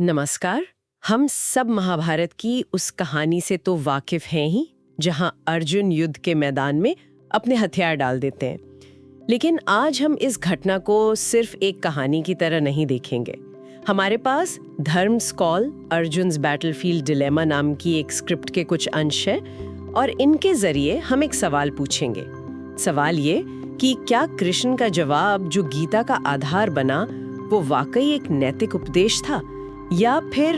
नमस्कार। हम सब महाभारत की उस कहानी से तो वाकिफ हैं ही जहां अर्जुन युद्ध के मैदान में अपने हथियार डाल देते हैं। लेकिन आज हम इस घटना को सिर्फ एक कहानी की तरह नहीं देखेंगे। हमारे पास धर्म स्कॉल अर्जुन्स बैटलफील्ड डिलेमा नाम की एक स्क्रिप्ट के कुछ अंश है और इनके जरिए हम एक सवाल पूछेंगे। सवाल ये कि क्या कृष्ण का जवाब जो गीता का आधार बना वो वाकई एक नैतिक उपदेश था या फिर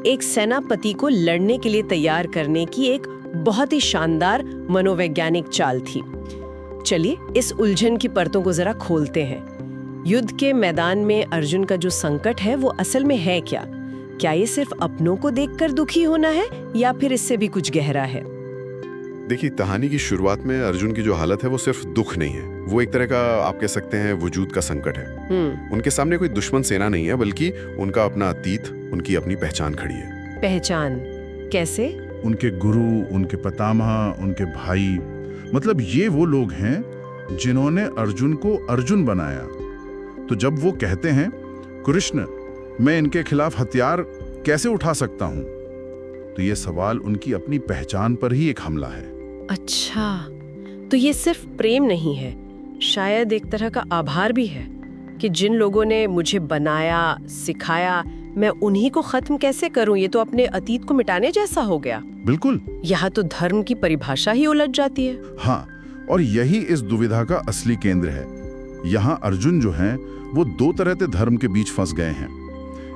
एक सेनापति को लड़ने के लिए तैयार करने की एक बहुत ही शानदार मनोवैज्ञानिक चाल थी। चलिए इस उलझन की परतों को जरा खोलते हैं। युद्ध के मैदान में अर्जुन का जो संकट है वो असल में है क्या? क्या ये सिर्फ अपनों को देखकर दुखी होना है या फिर इससे भी कुछ गहरा है? देखिए, कहानी की शुरुआत में अर्जुन की जो हालत है वो सिर्फ दुख नहीं है, वो एक तरह का आप कह सकते हैं वजूद का संकट है। उनके सामने कोई दुश्मन सेना नहीं है, बल्कि उनका अपना अतीत, उनकी अपनी पहचान खड़ी है। पहचान कैसे? उनके गुरु, उनके पितामह, उनके भाई, मतलब ये वो लोग हैं जिन्होंने अर्जुन को अर्जुन बनाया। तो जब वो कहते हैं कृष्ण मैं इनके खिलाफ हथियार कैसे उठा सकता हूं, तो ये सवाल उनकी अपनी पहचान पर ही एक हमला है। अच्छा, तो ये सिर्फ प्रेम नहीं है, शायद एक तरह का आभार भी है कि जिन लोगों ने मुझे बनाया, सिखाया, मैं उन्हीं को खत्म कैसे करूं? ये तो अपने अतीत को मिटाने जैसा हो गया। बिल्कुल। यहाँ तो धर्म की परिभाषा ही उलझ जाती है। हाँ, और यही इस दुविधा का असली केंद्र है। यहाँ अर्जुन जो हैं, वो दो तरह के धर्म के बीच फंस गए हैं।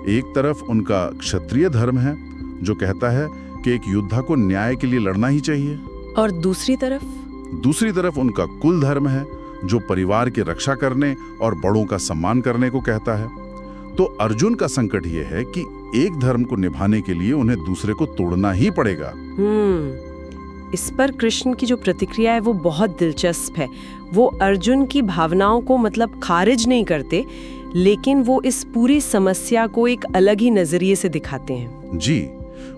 एक तरफ उनका क्षत्रिय धर्म है जो कहता है कि एक योद्धा को न्याय के लिए लड़ना ही चाहिए, और दूसरी तरफ उनका कुल धर्म है जो परिवार की रक्षा करने और बड़ों का सम्मान करने को कहता है। तो अर्जुन का संकट ये है कि एक धर्म को निभाने के लिए उन्हें दूसरे को तोड़ना ही पड़ेगा। इस पर कृष्ण की जो प्रतिक्रिया है वो बहुत दिलचस्प है। वो अर्जुन की भावनाओं को मतलब खारिज नहीं करते, लेकिन वो इस पूरी समस्या को एक अलग ही नजरिए से दिखाते हैं। जी,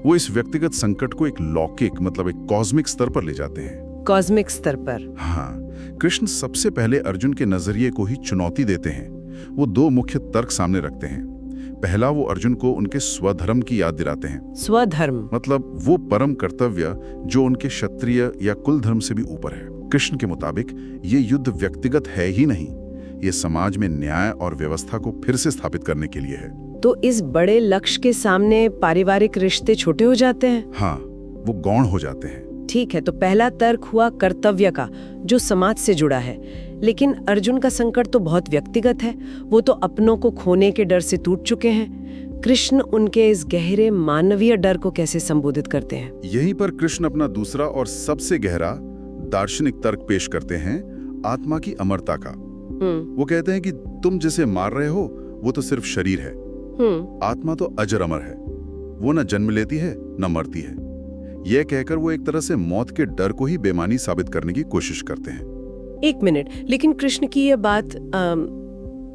वो इस व्यक्तिगत संकट को एक लौकिक मतलब एक कॉस्मिक स्तर पर ले जाते हैं। कॉस्मिक स्तर पर? हाँ, कृष्ण सबसे पहले अर्जुन के नजरिए को ही चुनौती देते हैं। वो दो मुख्य तर्क सामने रखते हैं। पहला, वो अर्जुन को उनके स्वधर्म की याद दिलाते हैं। स्वधर्म मतलब वो परम कर्तव्य जो उनके क्षत्रिय या कुल धर्म से भी ऊपर है। कृष्ण के मुताबिक ये युद्ध व्यक्तिगत है ही नहीं, ये समाज में न्याय और व्यवस्था को फिर से स्थापित करने के लिए है। तो इस बड़े लक्ष्य के सामने पारिवारिक रिश्ते छोटे हो जाते हैं? हाँ, वो गौण हो जाते हैं। ठीक है, तो पहला तर्क हुआ कर्तव्य का, जो समाज से जुड़ा है। लेकिन अर्जुन का संकट तो बहुत व्यक्तिगत है। वो तो अपनों को खोने के डर से टूट चुके हैं। कृष्ण उनके इस गहरे मानवीय डर को कैसे संबोधित करते हैं? यहीं पर कृष्ण अपना दूसरा और सबसे गहरा दार्शनिक तर्क पेश करते हैं, आत्मा की अमरता का। वो कहते हैं कि तुम जिसे मार रहे हो वो तो सिर्फ शरीर है, आत्मा तो अजर अमर है, वो न जन्म लेती है न मरती है। यह कहकर वो एक तरह से मौत के डर को ही बेमानी साबित करने की कोशिश करते हैं। एक मिनट, लेकिन कृष्ण की यह बात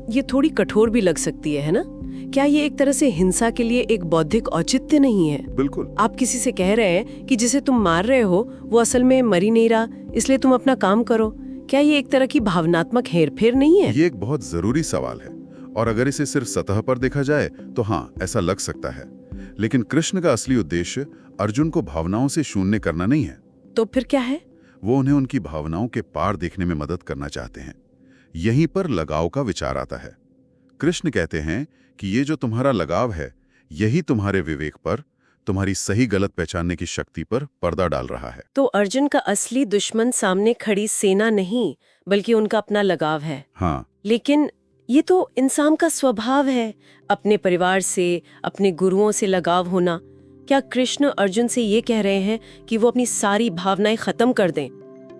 ये थोड़ी कठोर भी लग सकती है ना? क्या ये एक तरह से हिंसा के लिए एक बौद्धिक औचित्य नहीं है? बिल्कुल। आप किसी से कह रहे हैं कि जिसे तुम मार रहे हो वो असल में मर ही नहीं रहा, इसलिए तुम अपना काम करो। क्या ये एक तरह की भावनात्मक हेरफेर नहीं है? ये एक बहुत जरूरी सवाल है, और अगर इसे सिर्फ सतह पर देखा जाए तो हाँ, ऐसा लग सकता है। लेकिन कृष्ण का असली उद्देश्य अर्जुन को भावनाओं से शून्य करना नहीं है। तो फिर क्या है? वो उन्हें उनकी भावनाओं के पार देखने में मदद करना चाहते हैं। यहीं पर लगाव का विचार आता है। कृष्ण कहते हैं कि ये जो तुम्हारा लगाव है, यही तुम्हारे विवेक पर, तुम्हारी सही गलत पहचानने की शक्ति पर पर्दा डाल रहा है। तो अर्जुन का असली दुश्मन सामने खड़ी सेना नहीं, बल्कि उनका अपना लगाव है। हाँ, लेकिन ये तो इंसान का स्वभाव है, अपने परिवार से, अपने गुरुओं से लगाव होना। क्या कृष्ण अर्जुन से ये कह रहे हैं कि वो अपनी सारी भावनाएं खत्म कर दें?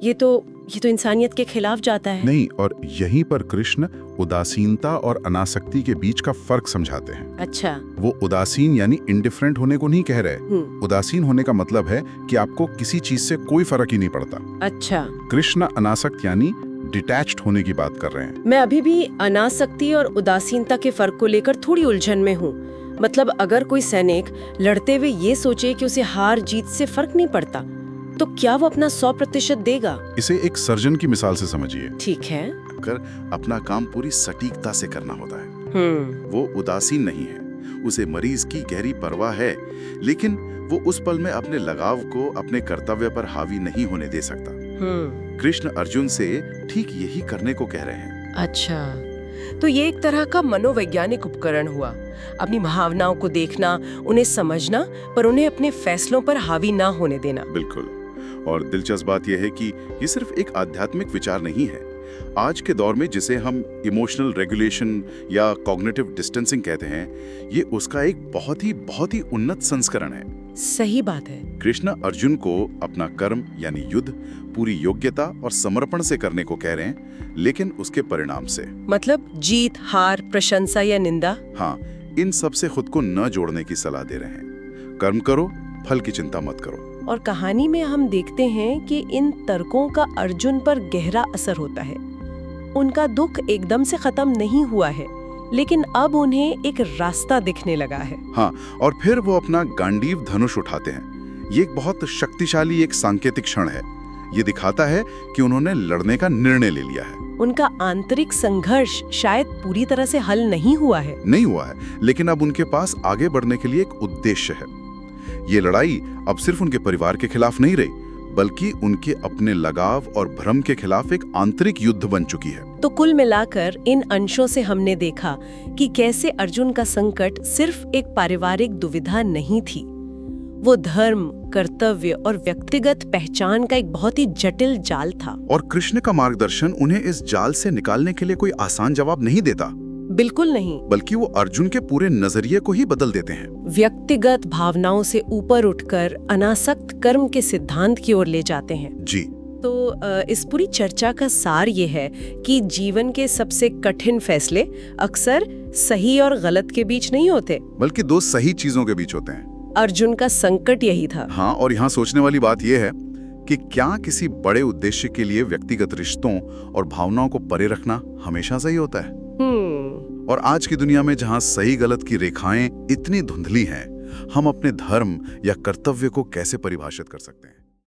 ये तो इंसानियत के खिलाफ जाता है। नहीं, और यहीं पर कृष्ण उदासीनता और अनासक्ति के बीच का फर्क समझाते हैं। अच्छा। वो उदासीन यानी इंडिफरेंट होने को नहीं कह रहे। उदासीन होने का मतलब है कि आपको किसी चीज से कोई फर्क ही नहीं पड़ता। अच्छा। कृष्ण अनासक्त यानी डिटैच्ड होने की बात कर रहे हैं। मैं अभी भी अनासक्ति और उदासीनता के फर्क को लेकर थोड़ी उलझन में हूँ। मतलब अगर कोई सैनिक लड़ते हुए ये सोचे कि उसे हार जीत से फर्क नहीं पड़ता, तो क्या वो अपना 100% देगा? इसे एक सर्जन की मिसाल से समझिए। ठीक है। अगर अपना काम पूरी सटीकता से करना होता है, वो उदासीन नहीं है, उसे मरीज की गहरी परवाह है, लेकिन वो उस पल में अपने लगाव को अपने कर्तव्य पर हावी नहीं होने दे सकता। कृष्ण अर्जुन से ठीक यही करने को कह रहे हैं। अच्छा, तो ये एक तरह का मनोवैज्ञानिक उपकरण हुआ, अपनी भावनाओं को देखना, उन्हें समझना, पर उन्हें अपने फैसलों पर हावी ना होने देना। बिल्कुल। और दिलचस्प बात यह है कि ये सिर्फ एक आध्यात्मिक विचार नहीं है। आज के दौर में जिसे हम इमोशनल रेगुलेशन या कॉग्निटिव डिस्टेंसिंग कहते हैं, ये उसका एक बहुत ही उन्नत संस्करण है। सही बात है। कृष्ण अर्जुन को अपना कर्म यानी युद्ध पूरी योग्यता और समर्पण से करने को कह रहे हैं, लेकिन उसके परिणाम से, मतलब जीत, हार, प्रशंसा या निंदा, हाँ, इन सब से खुद को न जोड़ने की सलाह दे रहे हैं। कर्म करो, फल की चिंता मत करो। और कहानी में हम देखते हैं कि इन तर्कों का अर्जुन पर गहरा असर होता है। उनका दुख एकदम से खत्म नहीं हुआ है, लेकिन अब उन्हें एक रास्ता दिखने लगा है। हाँ, और फिर वो अपना गांडीव धनुष उठाते हैं। ये एक बहुत शक्तिशाली एक सांकेतिक क्षण है। ये दिखाता है कि उन्होंने लड़ने का निर्णय ले लिया है। उनका आंतरिक संघर्ष शायद पूरी तरह से हल नहीं हुआ है, लेकिन अब उनके पास आगे बढ़ने के लिए एक उद्देश्य है। ये लड़ाई अब सिर्फ उनके परिवार के खिलाफ नहीं रही, बल्कि उनके अपने लगाव और भ्रम के खिलाफ एक आंतरिक युद्ध बन चुकी है। तो कुल मिलाकर इन अंशों से हमने देखा कि कैसे अर्जुन का संकट सिर्फ एक पारिवारिक दुविधा नहीं थी, वो धर्म, कर्तव्य और व्यक्तिगत पहचान का एक बहुत ही जटिल जाल था। और कृष्ण का मार्गदर्शन उन्हें इस जाल से निकालने के लिए कोई आसान जवाब नहीं देता। बिल्कुल नहीं, बल्कि वो अर्जुन के पूरे नजरिए को ही बदल देते हैं। व्यक्तिगत भावनाओं से ऊपर उठकर अनासक्त कर्म के सिद्धांत की ओर ले जाते हैं। जी। तो इस पूरी चर्चा का सार ये है कि जीवन के सबसे कठिन फैसले अक्सर सही और गलत के बीच नहीं होते, बल्कि दो सही चीजों के बीच होते हैं। अर्जुन का संकट यही था। हाँ, और यहाँ सोचने वाली बात यह है कि क्या किसी बड़े उद्देश्य के लिए व्यक्तिगत रिश्तों और भावनाओं को परे रखना हमेशा सही होता है? और आज की दुनिया में जहाँ सही गलत की रेखाएं इतनी धुंधली हैं, हम अपने धर्म या कर्तव्य को कैसे परिभाषित कर सकते हैं?